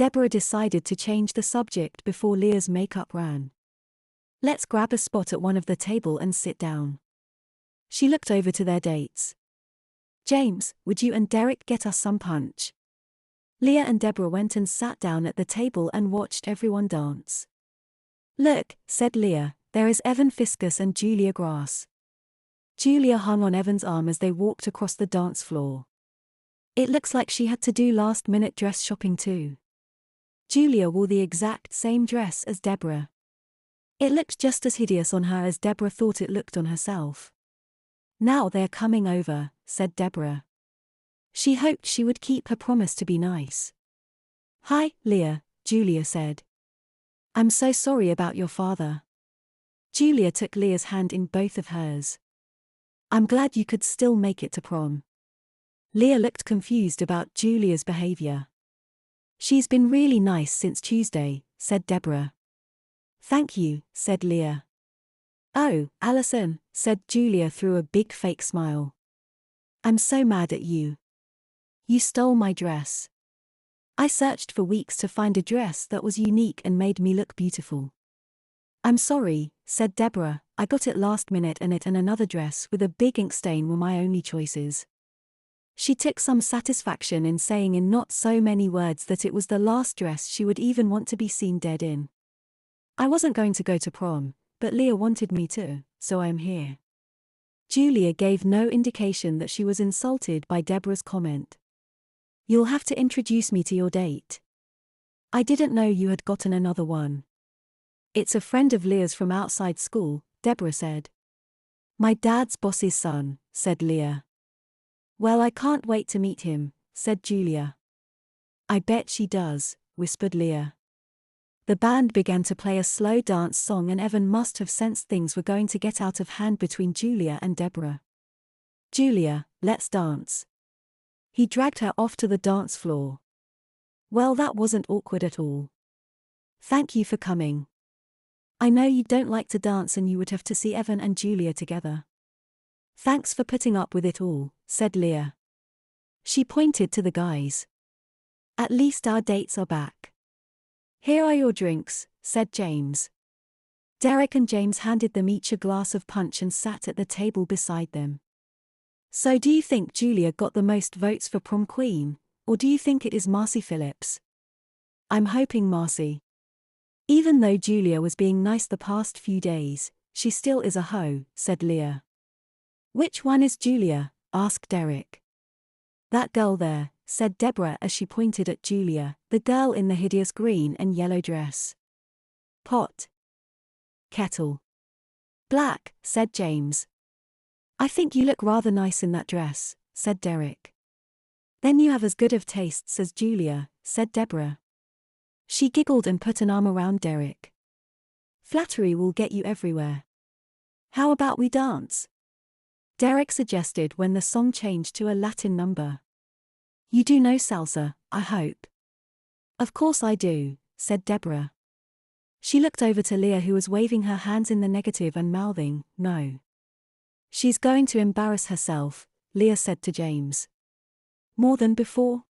Deborah decided to change the subject before Leah's makeup ran. Let's grab a spot at one of the table and sit down. She looked over to their dates. James, would you and Derek get us some punch? Leah and Deborah went and sat down at the table and watched everyone dance. Look, said Leah, there is Evan Fiscus and Julia Grass. Julia hung on Evan's arm as they walked across the dance floor. It looks like she had to do last-minute dress shopping too. Julia wore the exact same dress as Deborah. It looked just as hideous on her as Deborah thought it looked on herself. Now they're coming over, said Deborah. She hoped she would keep her promise to be nice. Hi, Leah, Julia said. I'm so sorry about your father. Julia took Leah's hand in both of hers. I'm glad you could still make it to prom. Leah looked confused about Julia's behavior. She's been really nice since Tuesday, said Deborah. Thank you, said Leah. Oh, Allison, said Julia through a big fake smile. I'm so mad at you. You stole my dress. I searched for weeks to find a dress that was unique and made me look beautiful. I'm sorry, said Deborah, I got it last minute and it and another dress with a big ink stain were my only choices. She took some satisfaction in saying in not so many words that it was the last dress she would even want to be seen dead in. I wasn't going to go to prom, but Leah wanted me to, so I'm here. Julia gave no indication that she was insulted by Deborah's comment. You'll have to introduce me to your date. I didn't know you had gotten another one. It's a friend of Leah's from outside school, Deborah said. My dad's boss's son, said Leah. Well, I can't wait to meet him, said Julia. I bet she does, whispered Leah. The band began to play a slow dance song and Evan must have sensed things were going to get out of hand between Julia and Deborah. Julia, let's dance. He dragged her off to the dance floor. Well, that wasn't awkward at all. Thank you for coming. I know you don't like to dance and you would have to see Evan and Julia together. Thanks for putting up with it all, said Leah. She pointed to the guys. At least our dates are back. Here are your drinks, said James. Derek and James handed them each a glass of punch and sat at the table beside them. So do you think Julia got the most votes for prom queen, or do you think it is Marcy Phillips? I'm hoping Marcy. Even though Julia was being nice the past few days, she still is a hoe, said Leah. Which one is Julia? Asked Derek. That girl there, said Deborah as she pointed at Julia, the girl in the hideous green and yellow dress. Pot. Kettle. Black, said James. I think you look rather nice in that dress, said Derek. Then you have as good of tastes as Julia, said Deborah. She giggled and put an arm around Derek. Flattery will get you everywhere. How about we dance? Derek suggested when the song changed to a Latin number. You do know salsa, I hope. Of course I do, said Deborah. She looked over to Leah who was waving her hands in the negative and mouthing, no. She's going to embarrass herself, Leah said to James. More than before?